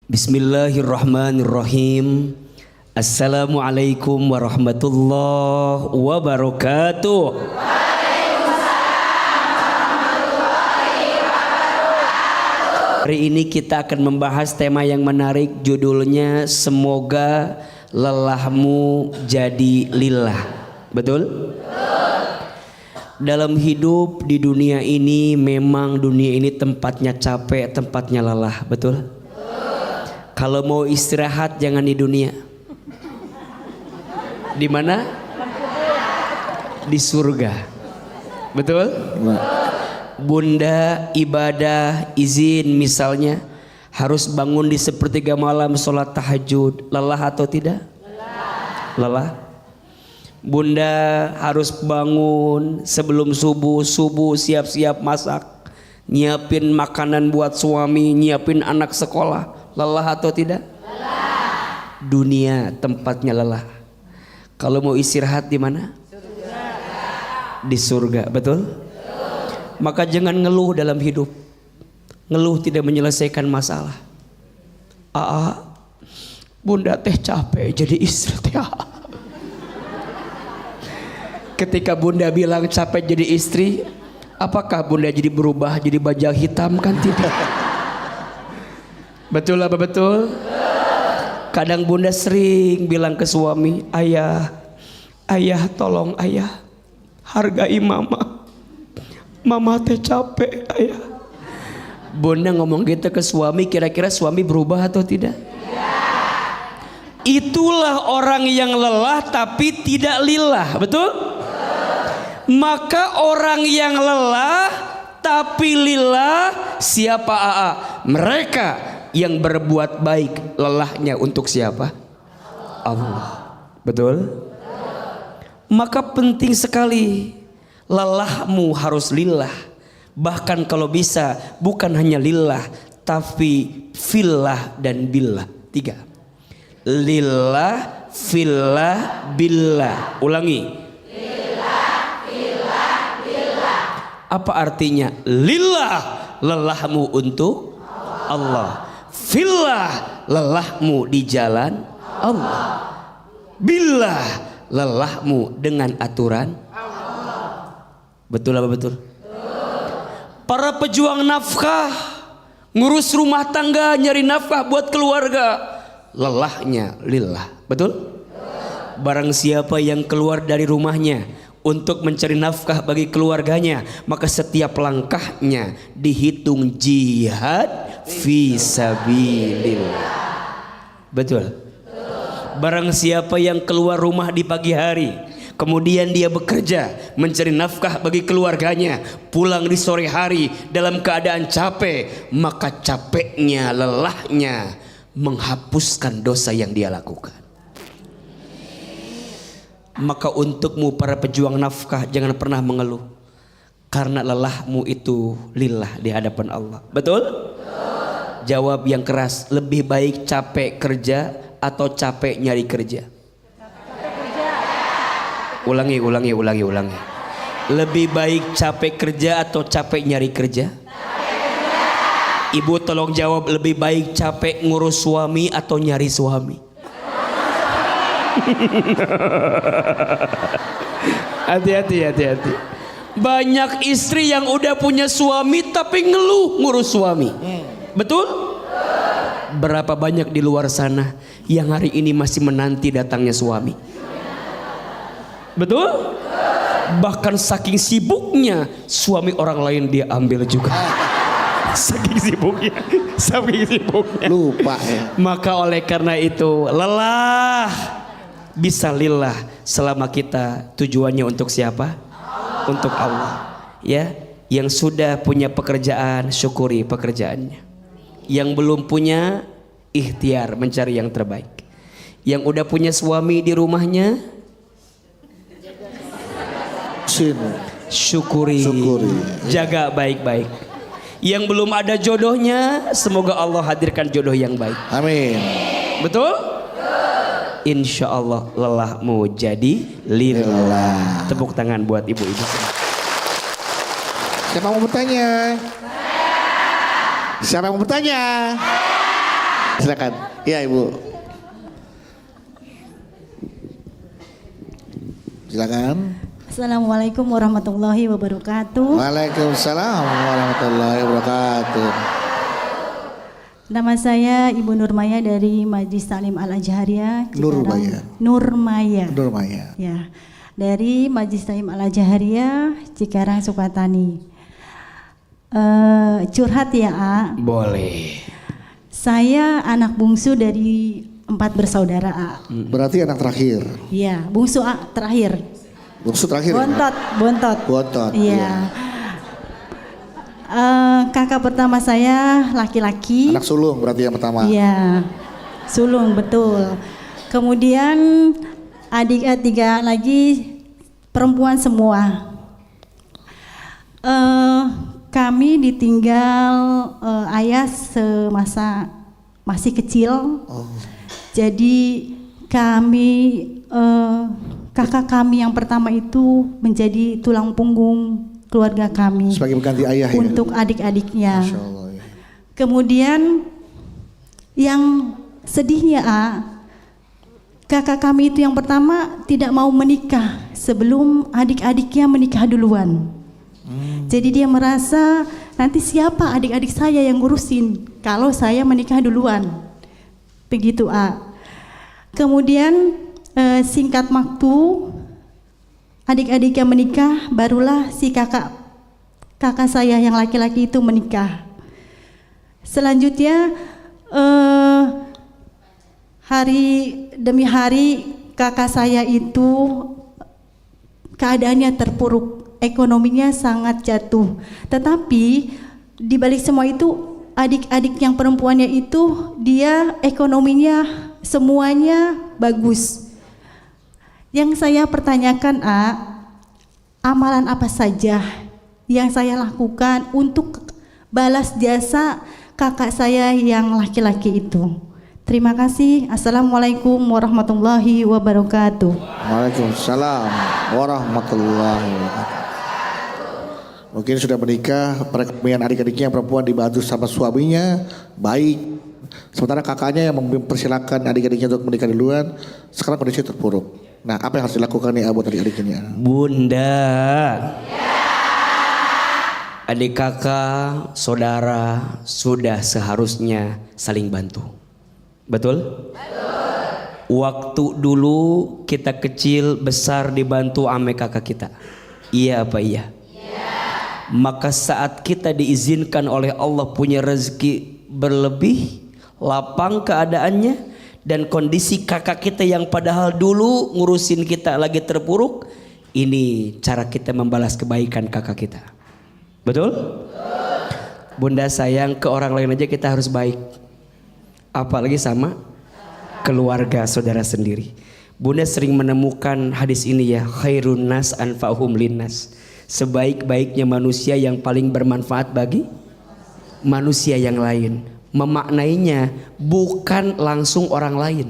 Bismillahirrahmanirrahim. Assalamualaikum warahmatullahi wabarakatuh. Hari ini kita akan membahas tema yang menarik, judulnya semoga lelahmu jadi lillah. Betul? Dalam hidup di dunia ini, memang dunia ini tempatnya capek, tempatnya lelah. Betul? Kalau mau istirahat jangan di dunia. Di mana? Di surga. Betul? Bunda ibadah izin misalnya harus bangun di sepertiga malam sholat tahajud. Lelah atau tidak? Lelah. Bunda harus bangun sebelum subuh siap-siap masak, nyiapin makanan buat suami, nyiapin anak sekolah. Lelah atau tidak? Lelah. Dunia tempatnya lelah. Kalau mau istirahat di mana? Surga. Di surga, betul? Maka jangan ngeluh dalam hidup. Ngeluh tidak menyelesaikan masalah. Bunda teh capek jadi istri teh. Ketika bunda bilang capek jadi istri, apakah bunda jadi berubah jadi bajang hitam? Kan tidak. Betul apa betul? Kadang bunda sering bilang ke suami, ayah tolong ayah, hargai mama teh capek ayah. Bunda ngomong gitu ke suami, kira-kira suami berubah atau tidak? Itulah orang yang lelah tapi tidak lillah, betul? Maka orang yang lelah tapi lillah siapa? Mereka yang berbuat baik. Lelahnya untuk siapa? Allah. Betul? Maka penting sekali lelahmu harus lillah. Bahkan kalau bisa bukan hanya lillah tapi fillah dan billah. 3. Lillah, fillah, billah. Ulangi. Lillah, fillah, billah. Apa artinya? Lillah, lelahmu untuk Allah. Fillah, lelahmu di jalan Allah. Billah, lelahmu dengan aturan Allah. Betul apa betul? Para pejuang nafkah, ngurus rumah tangga, nyari nafkah buat keluarga, lelahnya lillah. Betul? Barang siapa yang keluar dari rumahnya untuk mencari nafkah bagi keluarganya, maka setiap langkahnya dihitung jihad fisabilillah. Betul? Barang siapa yang keluar rumah di pagi hari, kemudian dia bekerja mencari nafkah bagi keluarganya, pulang di sore hari dalam keadaan capek, maka capeknya, lelahnya menghapuskan dosa yang dia lakukan. Maka untukmu para pejuang nafkah, jangan pernah mengeluh, karena lelahmu itu lillah di hadapan Allah. Betul? Jawab yang keras, lebih baik capek kerja atau capek nyari kerja? Ulangi. Lebih baik capek kerja atau capek nyari kerja? Ibu tolong jawab, lebih baik capek ngurus suami atau nyari suami? Hati-hati. Banyak istri yang udah punya suami tapi ngeluh ngurus suami. Betul? Berapa banyak di luar sana yang hari ini masih menanti datangnya suami? Betul? Bahkan saking sibuknya suami orang lain dia ambil juga. Saking sibuknya lupa ya. Maka oleh karena itu lelah bisa lillah selama kita tujuannya untuk siapa? Untuk Allah. Ya, yang sudah punya pekerjaan syukuri pekerjaannya. Yang belum punya ikhtiar mencari yang terbaik. Yang udah punya suami di rumahnya syukuri. Jaga baik-baik. Yang belum ada jodohnya, semoga Allah hadirkan jodoh yang baik. Amin. Betul? Insya Allah lelahmu jadi lillah. Tepuk tangan buat ibu-ibu. Siapa mau bertanya? Siapa yang mau bertanya? Silakan. Iya Ibu. Silakan. Assalamualaikum warahmatullahi wabarakatuh. Waalaikumsalam warahmatullahi wabarakatuh. Nama saya Ibu Nurmaya dari Majelis Taklim Al-Azhariyah. Nurmaya. Nurmaya. Ya, dari Majelis Taklim Al-Azhariyah Cikarang Sukatani. Curhat ya, A. Boleh. Saya anak bungsu dari 4 bersaudara, A. Berarti anak terakhir. Iya, bungsu A terakhir. Bungsu terakhir. Bontot. Iya. Ya. Kakak pertama saya laki-laki. Anak sulung berarti yang pertama. Iya, sulung betul. Kemudian adik 3 lagi perempuan semua. Kami ditinggal ayah semasa masih kecil. Jadi kami kakak kami yang pertama itu menjadi tulang punggung keluarga kami. Sebagai pengganti ayah untuk adik-adiknya. Masya Allah, ya. Kemudian yang sedihnya, kakak kami itu yang pertama tidak mau menikah sebelum adik-adiknya menikah duluan. Jadi dia merasa nanti siapa adik-adik saya yang ngurusin kalau saya menikah duluan. Begitu, A. Kemudian singkat waktu adik-adiknya menikah, barulah si kakak saya yang laki-laki itu menikah. Selanjutnya hari demi hari kakak saya itu keadaannya terpuruk, ekonominya sangat jatuh. Tetapi di balik semua itu adik-adik yang perempuannya itu dia ekonominya semuanya bagus. Yang saya pertanyakan, amalan apa saja yang saya lakukan untuk balas jasa kakak saya yang laki-laki itu? Terima kasih. Assalamualaikum warahmatullahi wabarakatuh. Waalaikumsalam warahmatullahi wabarakatuh. Mungkin sudah menikah, perekonomian adik-adiknya yang perempuan dibantu sama suaminya baik. Sementara kakaknya yang mempersilahkan adik-adiknya untuk menikah duluan, sekarang kondisi terpuruk. Nah, apa yang harus dilakukan nih buat adik-adiknya? Bunda, adik kakak, saudara sudah seharusnya saling bantu. Betul? Betul. Waktu dulu kita kecil besar dibantu ame kakak kita. Iya apa iya? Iya. Maka saat kita diizinkan oleh Allah punya rezeki berlebih, lapang keadaannya, dan kondisi kakak kita yang padahal dulu ngurusin kita lagi terpuruk, ini cara kita membalas kebaikan kakak kita. Betul? Bunda sayang ke orang lain aja kita harus baik, apalagi sama keluarga saudara sendiri. Bunda sering menemukan hadis ini ya, khairun nas anfa'uhum linnas. Sebaik-baiknya manusia yang paling bermanfaat bagi manusia yang lain. Memaknainya bukan langsung orang lain.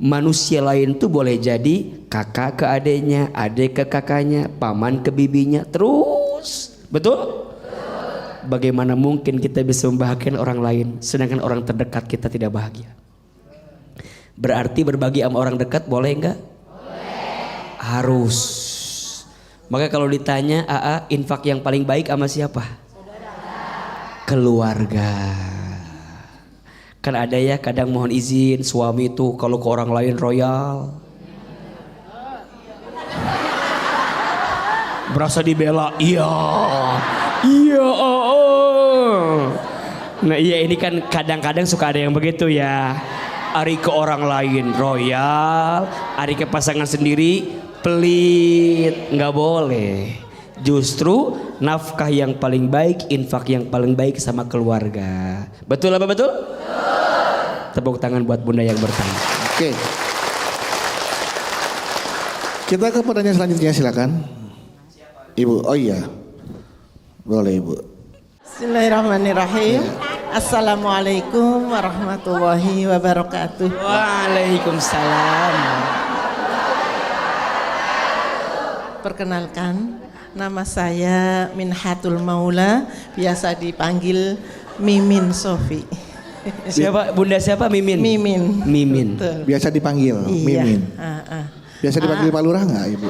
Manusia lain tuh boleh jadi kakak ke adeknya, adek ke kakaknya, paman ke bibinya, terus. Betul? Bagaimana mungkin kita bisa membahagiakan orang lain sedangkan orang terdekat kita tidak bahagia? Berarti berbagi sama orang dekat boleh enggak? Boleh. Harus. Maka kalau ditanya, infak yang paling baik sama siapa? Saudara. Keluarga. Kan ada ya kadang mohon izin suami itu kalau ke orang lain royal, berasa dibela. Iya. Nah iya, ini kan kadang-kadang suka ada yang begitu ya. Ari ke orang lain royal, ari ke pasangan sendiri pelit. Nggak boleh. Justru nafkah yang paling baik, infak yang paling baik sama keluarga. Betul apa betul? Tepuk tangan buat bunda yang bertanya. Oke. Kita ke pertanyaan selanjutnya, silakan. Ibu, oh iya. Boleh Ibu. Bismillahirrahmanirrahim. Assalamualaikum warahmatullahi wabarakatuh. Waalaikumsalam. Perkenalkan, nama saya Minhatul Maula, biasa dipanggil Mimin Sofi. Siapa? Bunda siapa? Mimin. Mimin. Mimin. Betul. Biasa dipanggil Iya. Mimin. Ah. Biasa dipanggil Pak Lurah nggak Ibu?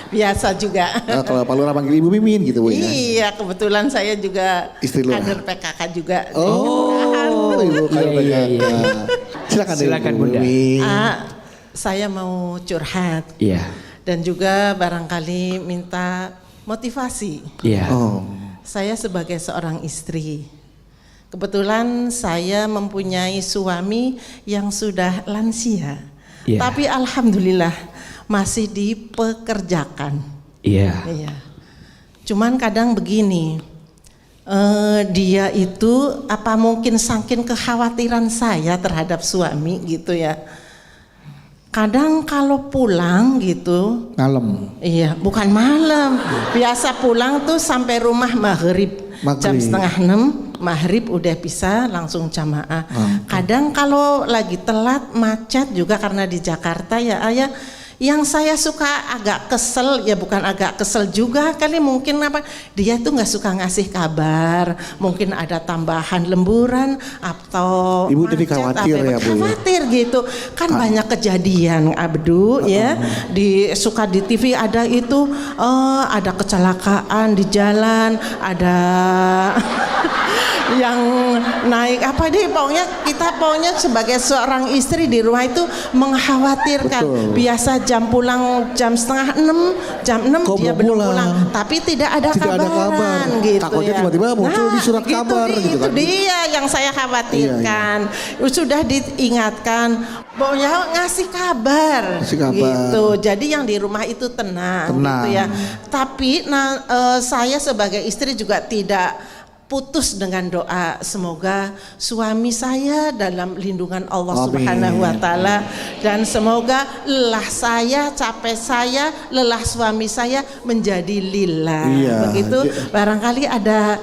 Biasa juga. Kalau Pak Lurah panggil Ibu Mimin gitu Bu ya? Iya, kebetulan saya juga Istri lurah. kader PKK juga. Oh, Ibu kader Iya, iya, PKK. iya. Silakan, Ibu Bunda. Mimin. Saya mau curhat Iya. dan juga barangkali minta motivasi. Iya. Oh, Saya sebagai seorang istri, kebetulan saya mempunyai suami yang sudah lansia, Iya. tapi alhamdulillah masih dipekerjakan. Iya. Iya. Cuman kadang begini, dia itu apa mungkin saking kekhawatiran saya terhadap suami gitu ya. Kadang kalau pulang gitu, malam. iya bukan malam, biasa pulang tuh sampai rumah maghrib. Jam Maghrib. setengah 6 maghrib udah bisa langsung jamaah. Kadang kalau lagi telat macet juga karena di Jakarta ya ayah. Yang saya suka agak kesel, ya bukan agak kesel juga kali, mungkin apa dia tuh nggak suka ngasih kabar, mungkin ada tambahan lemburan atau Ibu jadi macet, khawatir apa, ya, Bu, ya? khawatir gitu kan. Banyak kejadian Abdu ya, suka di TV ada itu, ada kecelakaan di jalan, ada yang naik apa deh, pokoknya sebagai seorang istri di rumah itu mengkhawatirkan. Betul. Biasa jam pulang jam setengah 6, jam 6 Kok dia belum belum pulang? pulang, tapi tidak ada Tidak ada kabaran kabar. gitu. Takutnya ya. tiba-tiba muncul di surat kabar gitu Itu kan. dia yang saya khawatirkan. Sudah diingatkan, pokoknya ngasih kabar, Ngasih kabar. gitu. Jadi yang di rumah itu tenang. Tenang. Gitu ya. Tapi saya sebagai istri juga tidak putus dengan doa, semoga suami saya dalam lindungan Allah Amin. Subhanahu wa taala, dan semoga lelah saya, capek saya, lelah suami saya menjadi lillah. Iya. Begitu, barangkali ada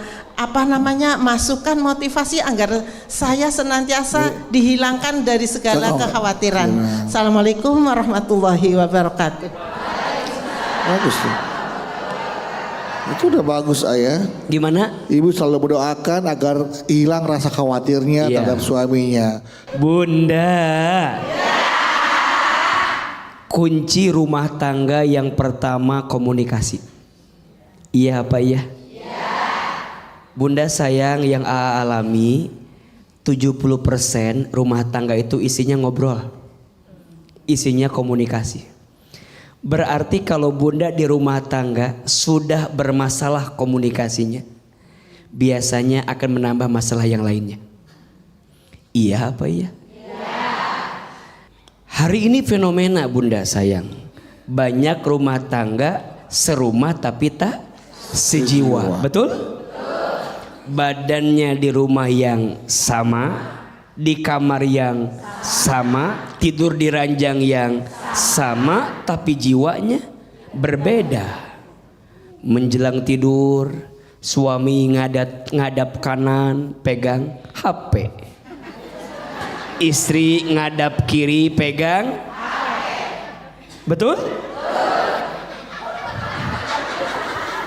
masukan motivasi agar saya senantiasa dihilangkan dari segala kekhawatiran. Assalamualaikum warahmatullahi wabarakatuh. Bagus tuh. Itu udah bagus ayah. Gimana? Ibu selalu mendoakan agar hilang rasa khawatirnya Iya. terhadap suaminya. Bunda. Kunci rumah tangga yang pertama komunikasi. Iya apa iya? Bunda sayang, yang Aa alami 70% rumah tangga itu isinya ngobrol. Isinya komunikasi. Berarti kalau bunda di rumah tangga sudah bermasalah komunikasinya, biasanya akan menambah masalah yang lainnya. Iya apa iya? Hari ini fenomena bunda sayang, banyak rumah tangga serumah tapi tak sejiwa. Betul? Badannya di rumah yang sama, di kamar yang sama, tidur di ranjang yang sama, tapi jiwanya berbeda. Menjelang tidur, suami ngadap kanan pegang HP, istri ngadap kiri pegang HP. Betul?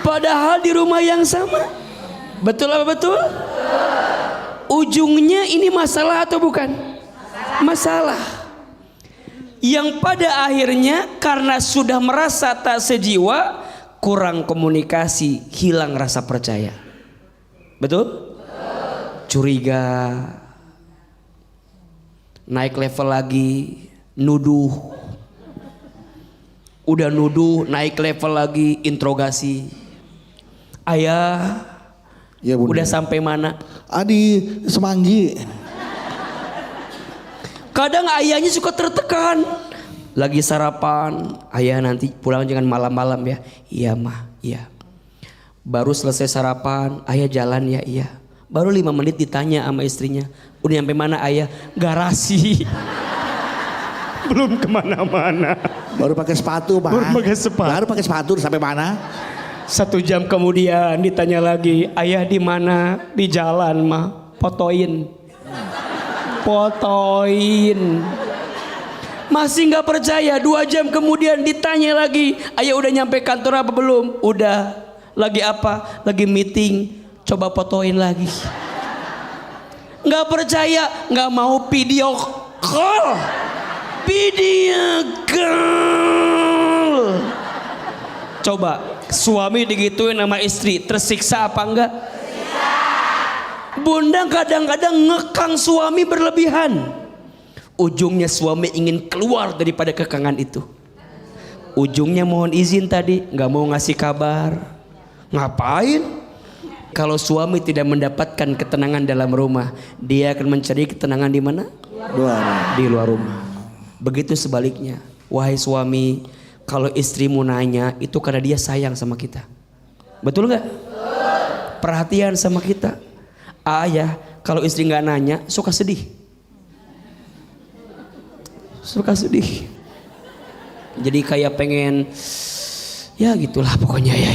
Padahal di rumah yang sama. Betul apa betul? Ujungnya ini masalah atau bukan? Masalah. Yang pada akhirnya karena sudah merasa tak sejiwa, kurang komunikasi, hilang rasa percaya. Betul? Curiga, naik level lagi, nuduh. Udah nuduh, naik level lagi, interogasi. Ayah, Ya, Bunda. udah sampai mana? Adi Semanggi. Kadang ayahnya suka tertekan. Lagi sarapan, ayah nanti pulang jangan malam-malam ya. Iya mah, iya. Baru selesai sarapan, ayah jalan ya, iya. Baru 5 menit ditanya sama istrinya, udah nyampe mana ayah? Garasi. Belum kemana-mana. Baru pakai sepatu, Pak. Baru pakai sepatu sampai mana? 1 jam kemudian ditanya lagi, ayah di mana? Di jalan mah, fotoin. Masih nggak percaya. 2 jam kemudian ditanya lagi, ayah udah nyampe kantor apa belum? Udah. Lagi apa? Lagi meeting. Coba fotoin lagi. Nggak percaya, nggak mau video call. Video call. Coba suami digituin sama istri, tersiksa apa enggak? Bunda kadang-kadang ngekang suami berlebihan. Ujungnya suami ingin keluar daripada kekangan itu. Ujungnya mohon izin tadi nggak mau ngasih kabar. Ngapain? Kalau suami tidak mendapatkan ketenangan dalam rumah, dia akan mencari ketenangan di mana? Di luar rumah. Begitu sebaliknya. Wahai suami, kalau istrimu nanya itu karena dia sayang sama kita. Betul nggak? Perhatian sama kita. Ayah, kalau istri nggak nanya, suka sedih. Suka sedih. Jadi kayak pengen, ya gitulah pokoknya ya.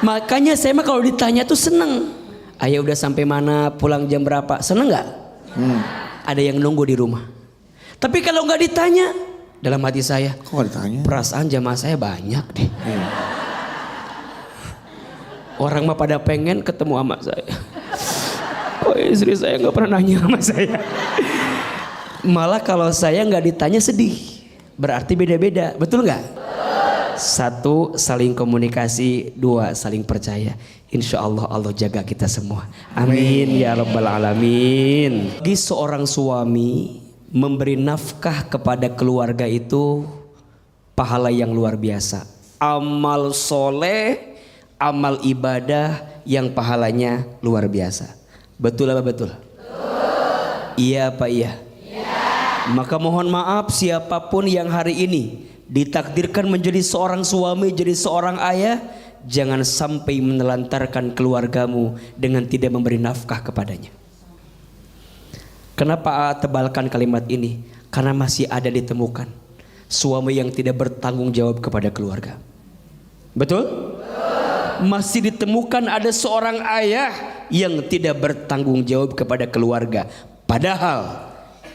Makanya saya mah kalau ditanya tuh seneng. Ayah udah sampai mana, pulang jam berapa, seneng nggak? Ada yang nunggu di rumah. Tapi kalau nggak ditanya, dalam hati saya, kok nggak ditanya? Perasaan jamaah saya banyak deh. Orang mah pada pengen ketemu sama saya. Kok istri saya nggak pernah nanya sama saya? Malah kalau saya nggak ditanya sedih. Berarti beda-beda, betul nggak? 1, saling komunikasi. 2, saling percaya. Insya Allah Allah jaga kita semua. Amin ya rabbal alamin. Bagi seorang suami memberi nafkah kepada keluarga itu pahala yang luar biasa. Amal soleh, amal ibadah yang pahalanya luar biasa. Betul apa betul? Iya apa iya? Maka mohon maaf siapapun yang hari ini ditakdirkan menjadi seorang suami, jadi seorang ayah, jangan sampai menelantarkan keluargamu dengan tidak memberi nafkah kepadanya. Kenapa tebalkan kalimat ini? Karena masih ada ditemukan suami yang tidak bertanggung jawab kepada keluarga. Betul? Masih ditemukan ada seorang ayah yang tidak bertanggung jawab kepada keluarga. Padahal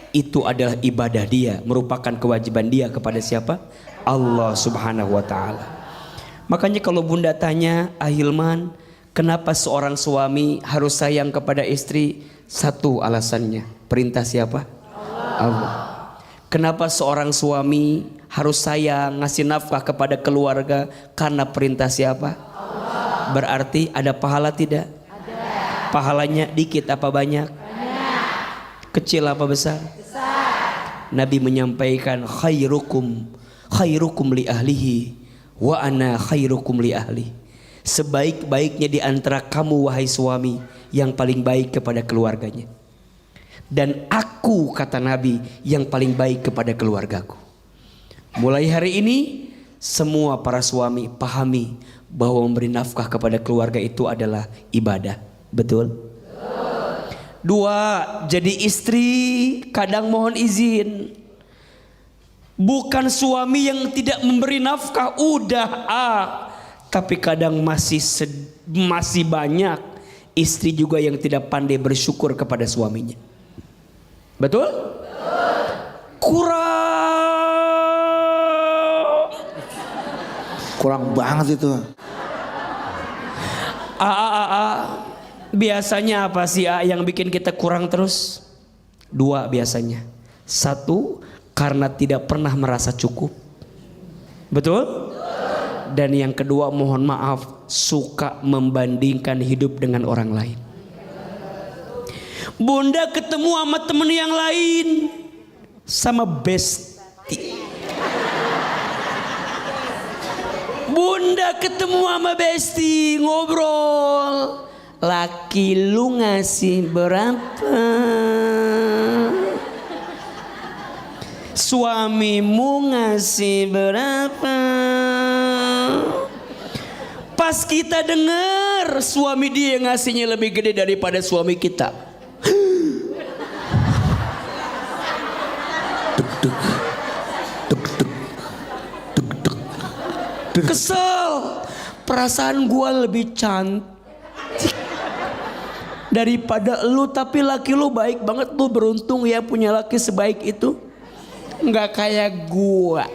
itu adalah ibadah dia, merupakan kewajiban dia kepada siapa? Allah Subhanahu wa ta'ala. Makanya kalau bunda tanya, Ahilman, kenapa seorang suami harus sayang kepada istri? 1 alasannya, perintah siapa? Allah. Kenapa seorang suami harus sayang, ngasih nafkah kepada keluarga? Karena perintah siapa? Allah. Berarti ada pahala tidak? Ada. Pahalanya dikit apa banyak? Banyak. Kecil apa besar? Nabi menyampaikan khairukum li ahlihi wa ana khairukum li ahli. Sebaik-baiknya di antara kamu wahai suami yang paling baik kepada keluarganya. Dan aku kata Nabi yang paling baik kepada keluargaku. Mulai hari ini semua para suami pahami bahwa memberi nafkah kepada keluarga itu adalah ibadah. Betul? 2, jadi istri kadang mohon izin. Bukan suami yang tidak memberi nafkah, tapi kadang masih banyak istri juga yang tidak pandai bersyukur kepada suaminya. Betul? Kurang banget itu. Biasanya apa sih yang bikin kita kurang terus? 2 biasanya. 1, karena tidak pernah merasa cukup. Betul? Dan yang kedua, mohon maaf, suka membandingkan hidup dengan orang lain. Bunda ketemu sama temen yang lain, sama bestie. Bunda ketemu sama bestie, ngobrol. Laki lu ngasih berapa? Suamimu ngasih berapa? Pas kita dengar suami dia ngasihnya lebih gede daripada suami kita. Kesel. Perasaan gua lebih cantik daripada lu, tapi laki lu baik banget, lu beruntung ya punya laki sebaik itu. Nggak kayak gua.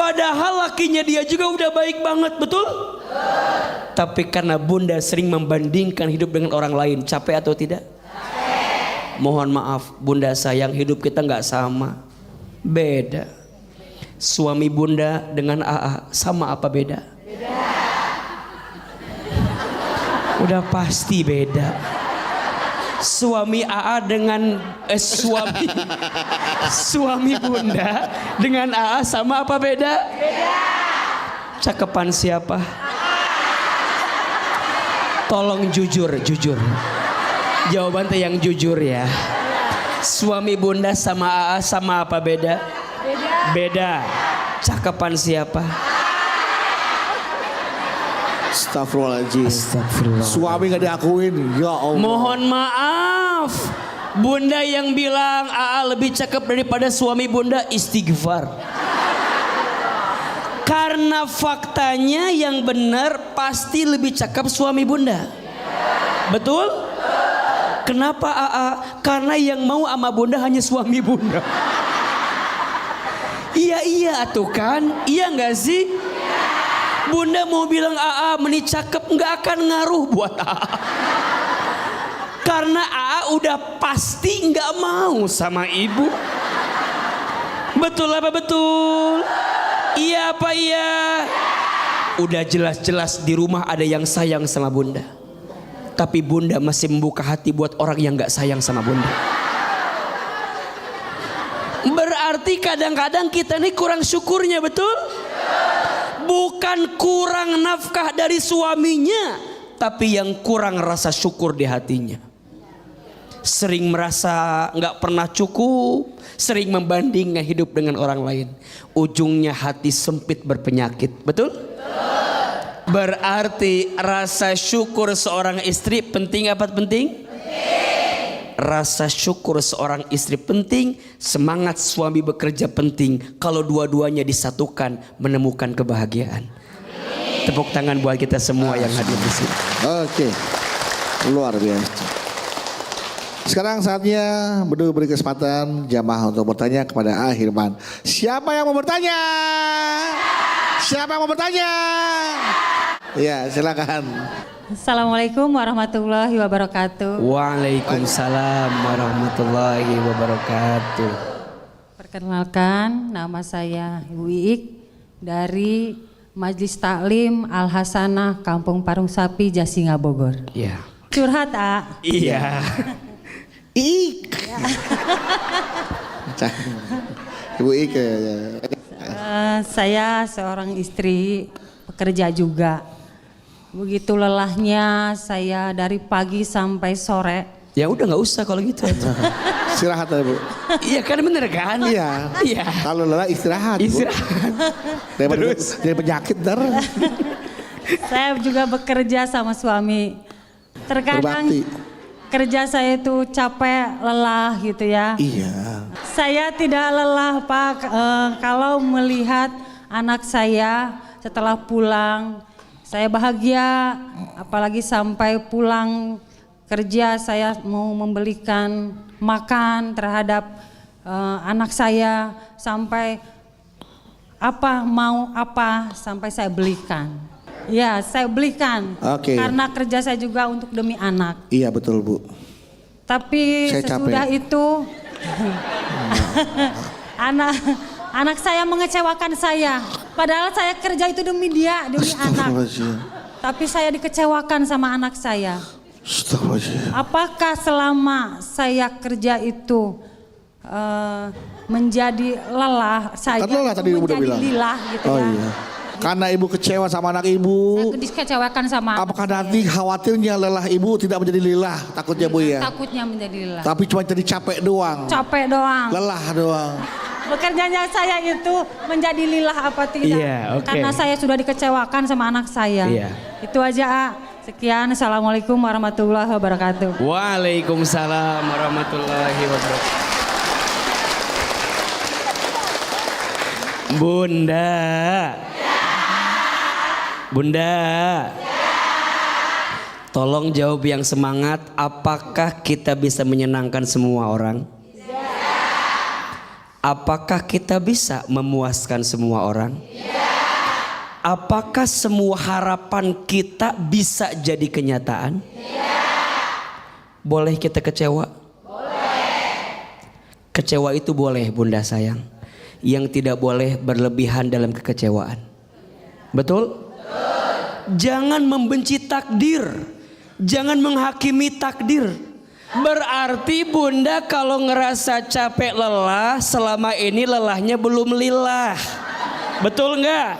Padahal lakinya dia juga udah baik banget, betul? Tapi karena bunda sering membandingkan hidup dengan orang lain, capek atau tidak? Mohon maaf bunda sayang, hidup kita nggak sama, beda. Suami bunda dengan AA sama apa beda? Udah pasti beda. Suami AA dengan suami bunda dengan AA sama apa beda? Cakepan siapa? Tolong jujur. Jawaban teh yang jujur ya. Suami bunda sama AA sama apa beda? Beda. Cakepan siapa? Astagfirullahaladzim. Suami gak diakuin, ya Allah. Mohon maaf, bunda yang bilang AA lebih cakep daripada suami bunda, istighfar. Karena faktanya yang benar pasti lebih cakep suami bunda. Betul? Kenapa AA? Karena yang mau sama bunda hanya suami bunda. Iya tuh kan? Iya nggak sih? Bunda mau bilang AA meni cakep nggak akan ngaruh buat AA. Karena AA udah pasti nggak mau sama ibu. Betul apa betul? Iya apa iya? Udah jelas-jelas di rumah ada yang sayang sama bunda. Tapi bunda masih membuka hati buat orang yang nggak sayang sama bunda. Berarti kadang-kadang kita ini kurang syukurnya, betul? Bukan kurang nafkah dari suaminya, tapi yang kurang rasa syukur di hatinya. Sering merasa nggak pernah cukup, sering membandingkan hidup dengan orang lain. Ujungnya hati sempit berpenyakit, betul? Berarti rasa syukur seorang istri penting apa penting? Rasa syukur seorang istri penting, semangat suami bekerja penting. Kalau dua-duanya disatukan menemukan kebahagiaan. Tepuk tangan buat kita semua yang hadir di sini. Oke, luar biasa. Sekarang saatnya Bedu beri kesempatan jamaah untuk bertanya kepada Ahirman. Siapa yang mau bertanya? Siapa yang mau bertanya? Ya, silakan. Assalamualaikum warahmatullahi wabarakatuh. Waalaikumsalam warahmatullahi wabarakatuh. Perkenalkan, nama saya Ibu Iik dari Majelis Taklim Al Hasanah Kampung Parung Sapi, Jasinga, Bogor. Iya. Curhat, A. Iya. Ik. Ibu Ik. Saya seorang istri pekerja juga. Begitu lelahnya saya dari pagi sampai sore. Ya udah nggak usah kalau gitu. Istirahat ya, Bu. Iya kan bener kan? Iya. Iya. Kalau lelah istirahat. Dari penyakit ntar. Saya juga bekerja sama suami. Terkadang Berbakti. kerja saya itu capek, lelah gitu ya. Iya. Saya tidak lelah, Pak, kalau melihat anak saya setelah pulang. Saya bahagia, apalagi sampai pulang kerja saya mau membelikan makan terhadap anak saya, sampai mau apa sampai saya belikan. Ya, saya belikan. Oke. Karena kerja saya juga untuk demi anak. Iya betul, Bu. Tapi Saya sesudah capek. itu anak saya mengecewakan saya. Padahal saya kerja itu demi dia, demi anak. Astagfirullahaladzim. Tapi saya dikecewakan sama anak saya. Astagfirullahaladzim. Apakah selama saya kerja itu menjadi lelah, saya Kan lelah tadi Ibu udah menjadi bilang. lilah gitu Oh ya. iya. Karena ibu kecewa sama anak ibu. Saya dikecewakan sama anak Apakah saya. nanti khawatirnya lelah ibu tidak menjadi lilah? Takutnya Bu ya. Takutnya menjadi lilah. Tapi cuma jadi capek doang. Capek doang. Lelah doang. Bekerjanya saya itu menjadi lilah apa tidak? Iya, oke. Karena saya sudah dikecewakan sama anak saya. Iya. Itu aja, A. Sekian. Assalamualaikum warahmatullahi wabarakatuh. Waalaikumsalam warahmatullahi wabarakatuh. Bunda. Bunda. Tolong jawab yang semangat. Apakah kita bisa menyenangkan semua orang? Apakah kita bisa memuaskan semua orang? Apakah semua harapan kita bisa jadi kenyataan? Boleh kita kecewa? Kecewa itu boleh, Bunda sayang. Yang tidak boleh berlebihan dalam kekecewaan. Betul? Jangan membenci takdir. Jangan menghakimi takdir. Berarti Bunda kalau ngerasa capek lelah, selama ini lelahnya belum lillah. Betul enggak?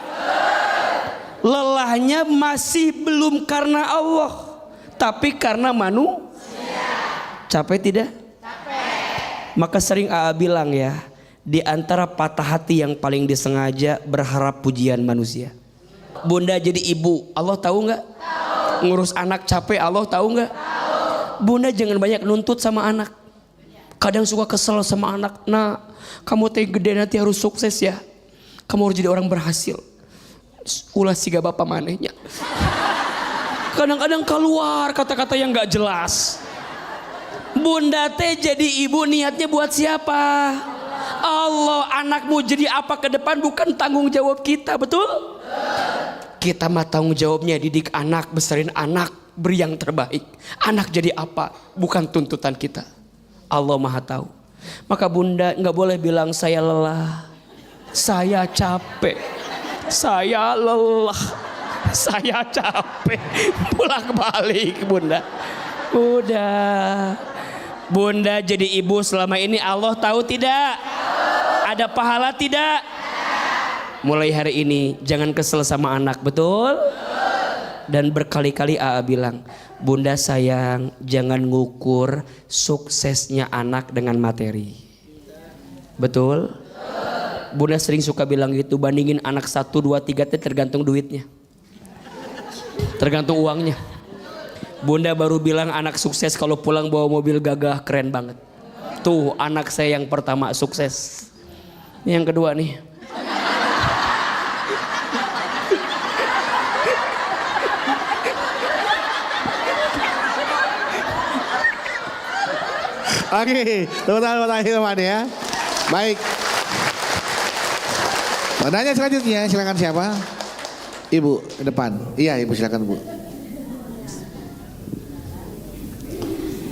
Lelahnya masih belum karena Allah, tapi karena manusia. Capek tidak? Capek. Maka sering AA bilang ya, di antara patah hati yang paling disengaja berharap pujian manusia. Bunda jadi ibu, Allah tahu nggak? Ngurus anak capek, Allah tahu nggak? Bunda jangan banyak nuntut sama anak. Kadang suka kesel sama anak. Nah, kamu teh gede nanti harus sukses ya. Kamu harus jadi orang berhasil. Ulah siga bapak manehnya. Kadang-kadang keluar kata-kata yang nggak jelas. Bunda teh jadi ibu niatnya buat siapa? Allah. Anakmu jadi apa ke depan bukan tanggung jawab kita, betul? Kita mah tanggung jawabnya didik anak, besarin anak, beri yang terbaik. Anak jadi apa bukan tuntutan kita. Allah Maha tahu. Maka Bunda nggak boleh bilang saya lelah, saya capek, saya lelah, saya capek. Pulang balik Bunda. Udah. Bunda jadi ibu selama ini Allah tahu tidak? Ada pahala tidak? Mulai hari ini jangan kesel sama anak, betul? Dan berkali-kali AA bilang, Bunda sayang jangan ngukur suksesnya anak dengan materi. Betul? Bunda sering suka bilang gitu, bandingin anak 1, 2, 3 tergantung duitnya. Tergantung uangnya. Bunda baru bilang anak sukses kalau pulang bawa mobil gagah, keren banget. Tuh anak saya yang pertama sukses. Yang kedua nih. Oke, tepuk tangan teman ya. Baik. Pertanyaan selanjutnya, silakan siapa? Ibu ke depan. Iya, Ibu silakan Bu.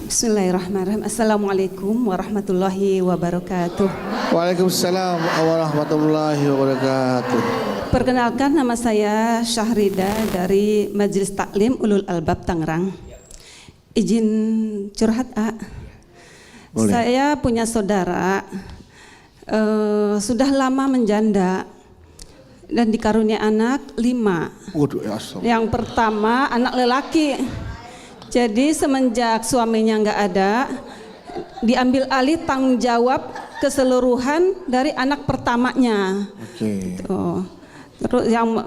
Bismillahirrahmanirrahim. Assalamualaikum warahmatullahi wabarakatuh. Waalaikumsalam warahmatullahi wabarakatuh. Perkenalkan, nama saya Syahrida dari Majelis Taklim Ulul Albab Tangerang. Izin curhat, A. Boleh. Saya punya saudara sudah lama menjanda dan dikarunia anak 5. Waduh, ya astagfirullah. Yang pertama anak lelaki. Jadi semenjak suaminya nggak ada, diambil alih tanggung jawab keseluruhan dari anak pertamanya. Oke. Tuh. Terus yang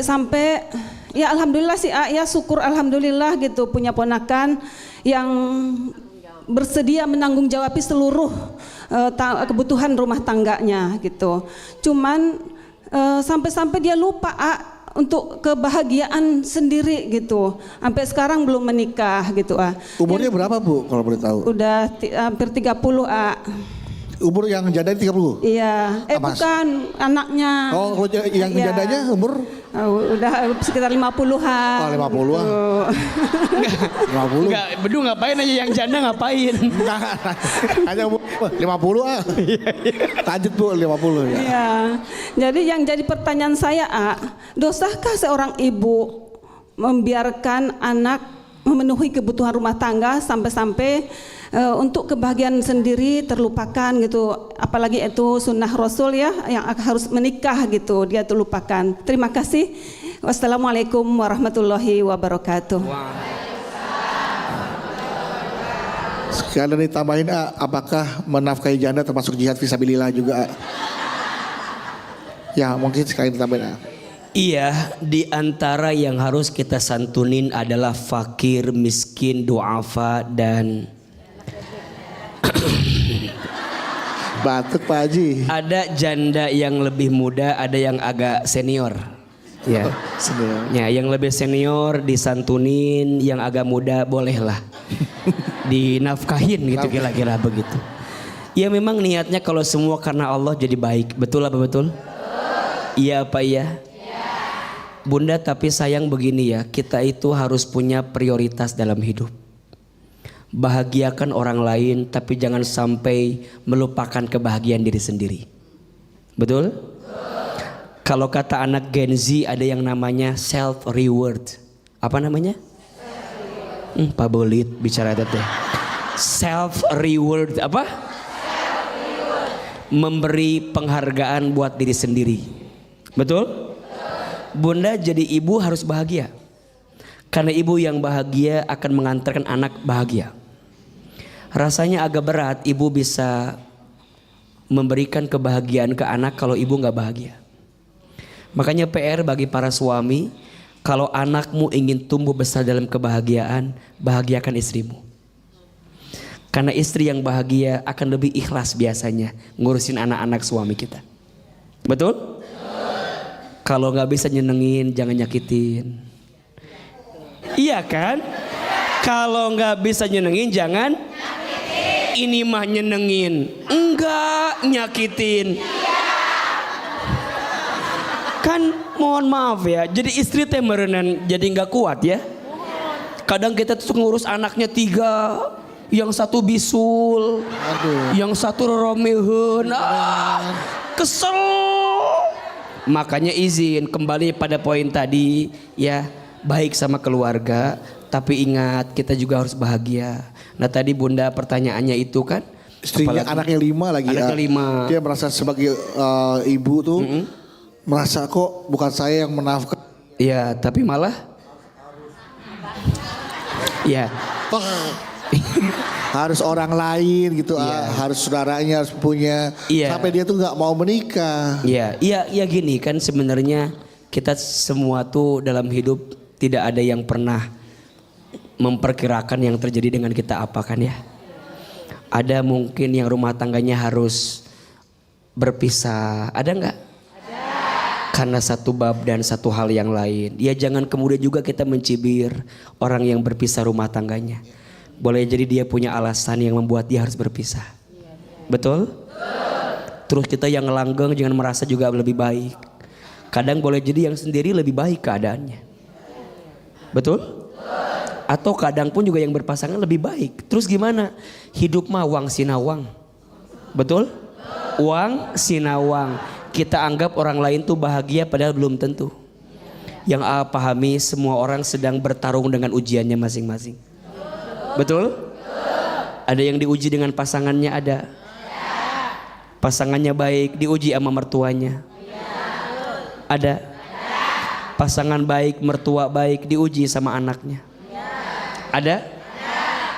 sampai ya alhamdulillah sih, ya syukur alhamdulillah gitu punya ponakan yang bersedia menanggung jawabi seluruh kebutuhan rumah tangganya gitu. Cuman sampai-sampai dia lupa untuk kebahagiaan sendiri gitu. Sampai sekarang belum menikah gitu. Umurnya berapa Bu kalau boleh tahu? Udah hampir 30 Umur yang janda 30? Iya, bukan anaknya. Oh, kalau yang Iya. jandanya umur? Udah sekitar 50-an. Oh, 50-an. 50. Enggak, Bedu ngapain aja yang janda ngapain? Enggak, hanya umur 50 Lanjut Bu, 50 ya. Iya. Jadi yang jadi pertanyaan saya, dosakah seorang ibu membiarkan anak memenuhi kebutuhan rumah tangga sampai-sampai untuk kebahagiaan sendiri terlupakan gitu, apalagi itu sunnah Rasul ya yang harus menikah gitu dia terlupakan. Terima kasih. Wassalamualaikum warahmatullahi wabarakatuh. Sekalian ditambahin apakah menafkahi janda termasuk jihad fisabilillah juga? Ya mungkin sekalian ditambahin Iya, di antara yang harus kita santunin adalah fakir, miskin, duafa dan batuk Pak Haji. ada janda yang lebih muda, ada yang agak senior. Ya. Ya, yang lebih senior disantunin, yang agak muda bolehlah dinafkahin gitu kira-kira begitu. Ya memang niatnya kalau semua karena Allah jadi baik. Betul apa betul? Iya apa iya? Bunda, tapi sayang begini ya, kita itu harus punya prioritas dalam hidup. Bahagiakan orang lain, tapi jangan sampai melupakan kebahagiaan diri sendiri. Betul? Kalau kata anak Gen Z ada yang namanya self reward. Apa namanya? Pak Bolit bicara itu. Self reward apa? Memberi penghargaan buat diri sendiri. Betul? Bunda jadi ibu harus bahagia. Karena ibu yang bahagia akan mengantarkan anak bahagia. Rasanya agak berat ibu bisa memberikan kebahagiaan ke anak kalau ibu gak bahagia. Makanya PR bagi para suami, kalau anakmu ingin tumbuh besar dalam kebahagiaan, bahagiakan istrimu. Karena istri yang bahagia akan lebih ikhlas biasanya ngurusin anak-anak suami kita. Betul? Kalau gak bisa nyenengin, jangan nyakitin. Iya kan? Kalau gak bisa nyenengin, jangan ini mah nyenengin, enggak nyakitin. Kan mohon maaf ya, jadi istri teh merenan jadi nggak kuat ya. Kadang kita tuh ngurus anaknya 3, yang satu bisul, yang satu roromehun, kesel. Makanya izin kembali pada poin tadi ya, baik sama keluarga, tapi ingat kita juga harus bahagia. Nah tadi Bunda pertanyaannya itu kan, istrinya anaknya 5 lagi. Anaknya 5. Dia merasa sebagai ibu tuh merasa kok bukan saya yang menafkahi. Iya, tapi malah ya harus orang lain gitu, harus saudaranya harus punya. Sampai dia tuh nggak mau menikah. Iya gini kan, sebenarnya kita semua tuh dalam hidup tidak ada yang pernah memperkirakan yang terjadi dengan kita apa kan ya. Ada mungkin yang rumah tangganya harus berpisah, ada nggak? Ada. Karena satu bab dan satu hal yang lain. Ya jangan kemudian juga kita mencibir orang yang berpisah rumah tangganya. Boleh jadi dia punya alasan yang membuat dia harus berpisah. Betul? Terus kita yang langgeng jangan merasa juga lebih baik. Kadang boleh jadi yang sendiri lebih baik keadaannya. Betul? Atau kadang pun juga yang berpasangan lebih baik. Terus gimana? Hidup mah wang sinawang. Betul? Wang sinawang. Kita anggap orang lain tuh bahagia padahal belum tentu. Yang pahami semua orang sedang bertarung dengan ujiannya masing-masing. Betul? Ada yang diuji dengan pasangannya, ada. Pasangannya baik diuji sama mertuanya. Ada. Pasangan baik, mertua baik diuji sama anaknya. Ada?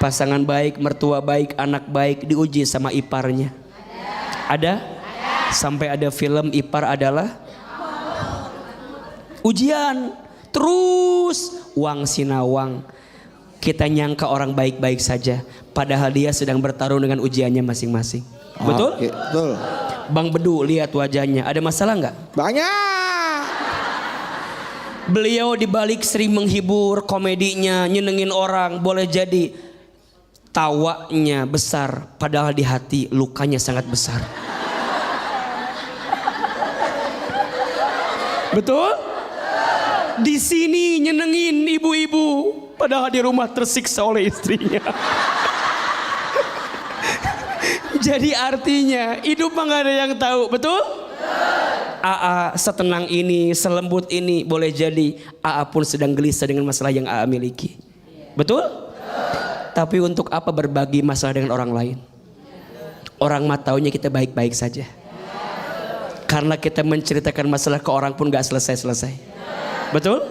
Pasangan baik, mertua baik, anak baik diuji sama iparnya. Ada? Sampai ada film ipar adalah ujian. Terus wang sinawang. Kita nyangka orang baik-baik saja, padahal dia sedang bertarung dengan ujiannya masing-masing. Betul? Betul. Bang Bedu lihat wajahnya, ada masalah nggak? Banyak. Beliau dibalik sering menghibur, komedinya nyenengin orang, boleh jadi tawanya besar, padahal di hati lukanya sangat besar. Betul? Di sini nyenengin ibu-ibu, padahal di rumah tersiksa oleh istrinya. Jadi artinya hidup mah gak ada yang tahu, betul? AA setenang ini, selembut ini, boleh jadi AA pun sedang gelisah dengan masalah yang AA miliki. Betul? Tapi untuk apa berbagi masalah dengan orang lain? Orang mah taunya kita baik-baik saja. Karena kita menceritakan masalah ke orang pun gak selesai-selesai. Betul?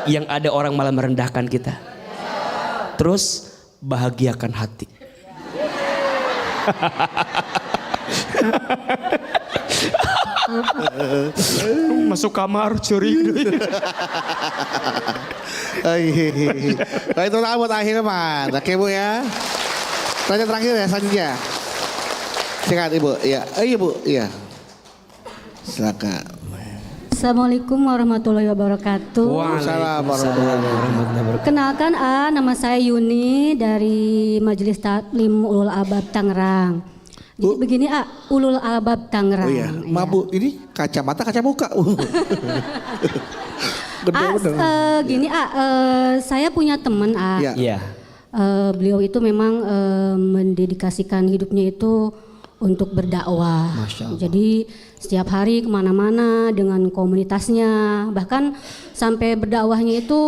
Yang ada orang malah merendahkan kita. Terus bahagiakan hati. Masuk kamar curi. Nah itu lah buat akhirnya man. Oke Bu ya. Tanya terakhir ya selanjutnya. Silakan Ibu. Iya. Ibu. Iya. Silakan. Assalamualaikum warahmatullahi wabarakatuh. Waalaikumsalam warahmatullahi wabarakatuh. Kenalkan nama saya Yuni dari Majelis Taklim Ulul Albab Tangerang. Jadi begini Ulul Albab Tangerang. Oh iya, ya. mabuk ini kacamata kaca muka. Gede bener. Gini saya punya teman Iya. Iya. Beliau itu memang mendedikasikan hidupnya itu untuk berdakwah. Masya Allah. Jadi setiap hari kemana-mana dengan komunitasnya, bahkan sampai berdakwahnya itu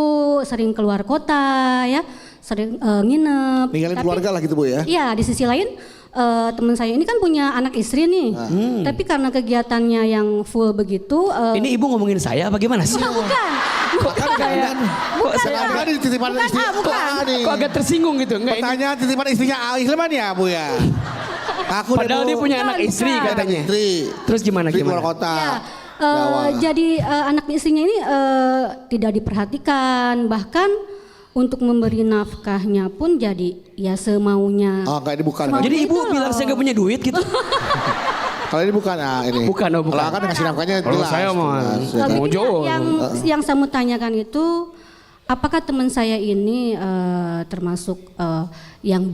sering keluar kota ya, sering nginep. Ninggalin keluarga lah gitu Bu ya. Iya, di sisi lain teman saya ini kan punya anak istri nih, tapi karena kegiatannya yang full begitu. Ini ibu ngomongin saya apa gimana sih? Bukan. Kok kayak kok saya Sekarang ini titipan istri. kok agak tersinggung gitu? Enggak ini. Pertanyaan titipan istrinya Hilman ya Bu ya. Aku Padahal dia punya anak Bukan, istri bukan. katanya. istri. Terus gimana Di luar gimana? kota. Ya, Dakwah. jadi anak istrinya ini tidak diperhatikan, bahkan untuk memberi nafkahnya pun jadi ya semaunya. Oh enggak, ini bukan. Semaunya Jadi ibu itu loh. bilang saya nggak punya duit gitu? Kalau ini bukan ini. Bukan, oh bukan. Kalau kan ngasih nafkahnya Kalau jelas. saya mah jelas, ya Kalau kan? mau gitu jauh. yang saya mau tanyakan itu, apakah teman saya ini termasuk yang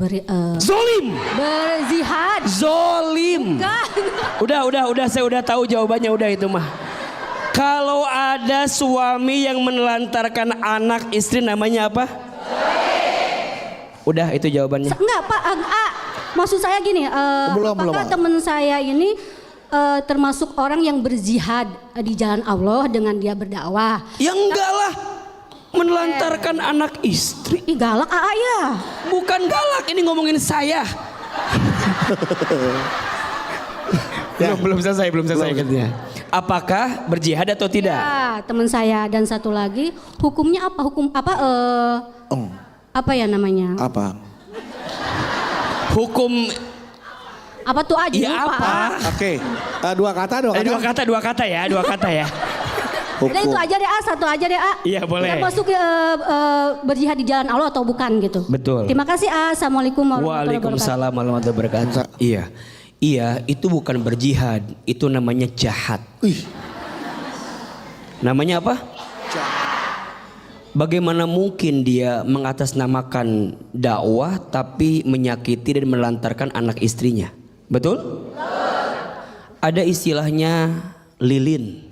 Zolim, berzihad? zolim. Udah, saya udah tahu jawabannya udah itu mah. Kalau ada suami yang menelantarkan anak istri namanya apa? Udah itu jawabannya. Enggak Pak, maksud saya gini, Belum, apakah Pak. teman saya ini termasuk orang yang berzihad di jalan Allah dengan dia berdakwah? Ya enggak lah. Menelantarkan anak istri. Ih galak ya. Bukan galak, ini ngomongin saya. belum selesai katanya. Apakah berjihad atau tidak? Ya, teman saya dan satu lagi, hukumnya apa? Hukum apa? Apa ya namanya? Apa? Hukum Apa tuh aja? ya apa? Oke. Dua kata. Dua kata ya. Udah itu aja deh satu aja deh Iya, boleh. Termasuk berjihad di jalan Allah atau bukan gitu. Betul. Terima kasih Assalamualaikum warahmatullahi wabarakatuh. Waalaikumsalam warahmatullahi wabarakatuh. Iya, itu bukan berjihad, itu namanya jahat. Namanya apa? Bagaimana mungkin dia mengatasnamakan dakwah tapi menyakiti dan melantarkan anak istrinya? Betul? Ada istilahnya lilin.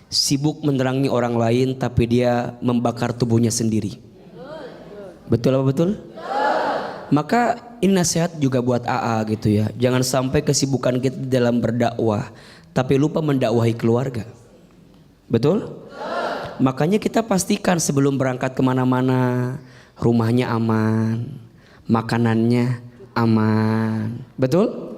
Sibuk menerangi orang lain tapi dia membakar tubuhnya sendiri. Betul apa betul? Maka ini nasihat juga buat AA gitu ya. Jangan sampai kesibukan kita dalam berdakwah tapi lupa mendakwahi keluarga. Betul? Makanya kita pastikan sebelum berangkat kemana-mana rumahnya aman, makanannya aman. Betul?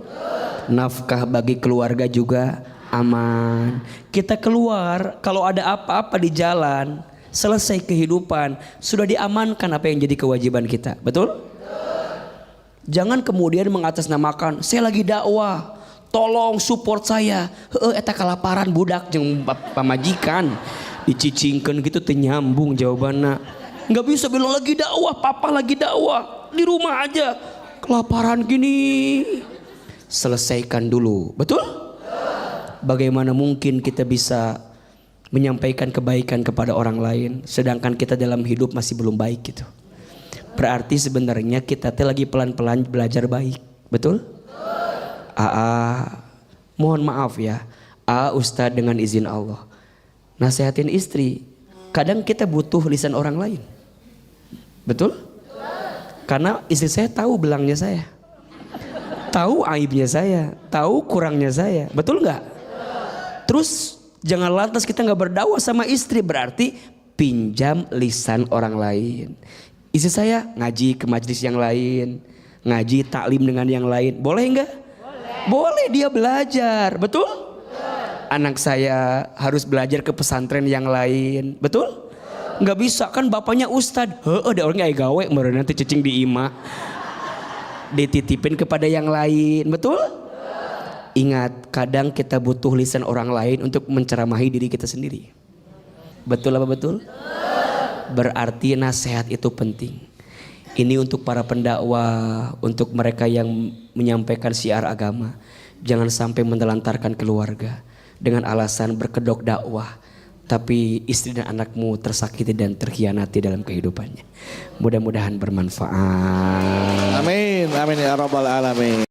Nafkah bagi keluarga juga aman. Kita keluar kalau ada apa-apa di jalan, selesai kehidupan, sudah diamankan apa yang jadi kewajiban kita. Betul? Jangan kemudian mengatasnamakan saya lagi dakwah, tolong support saya. Eta kalaparan budak jeung pamajikan dicicingkeun gitu teu nyambung jawabanna. Enggak bisa bilang lagi dakwah, papa lagi dakwah, di rumah aja kelaparan gini. Selesaikan dulu. Betul? Bagaimana mungkin kita bisa menyampaikan kebaikan kepada orang lain sedangkan kita dalam hidup masih belum baik gitu. Berarti sebenarnya kita teh lagi pelan-pelan belajar baik. Betul? Mohon maaf ya. Ustadz dengan izin Allah. Nasihatin istri. Kadang kita butuh lisan orang lain. Betul? Karena istri saya tahu belangnya saya. Tahu aibnya saya. Tahu kurangnya saya. Betul nggak? Terus jangan lantas kita nggak berdakwah sama istri. Berarti pinjam lisan orang lain. Istri saya ngaji ke majelis yang lain, ngaji taklim dengan yang lain, boleh enggak? Boleh dia belajar, betul? Anak saya harus belajar ke pesantren yang lain, betul? Enggak bisa kan bapaknya ustad, ada orang yang gawe, meureun nanti cicing di imah, dititipin kepada yang lain, betul? Ingat, kadang kita butuh lisan orang lain untuk menceramahi diri kita sendiri. Betul apa betul? Berarti nasihat itu penting. Ini untuk para pendakwah, untuk mereka yang menyampaikan syiar agama. Jangan sampai menelantarkan keluarga dengan alasan berkedok dakwah, tapi istri dan anakmu tersakiti dan terkhianati dalam kehidupannya. Mudah-mudahan bermanfaat. Amin, amin ya rabbal alamin.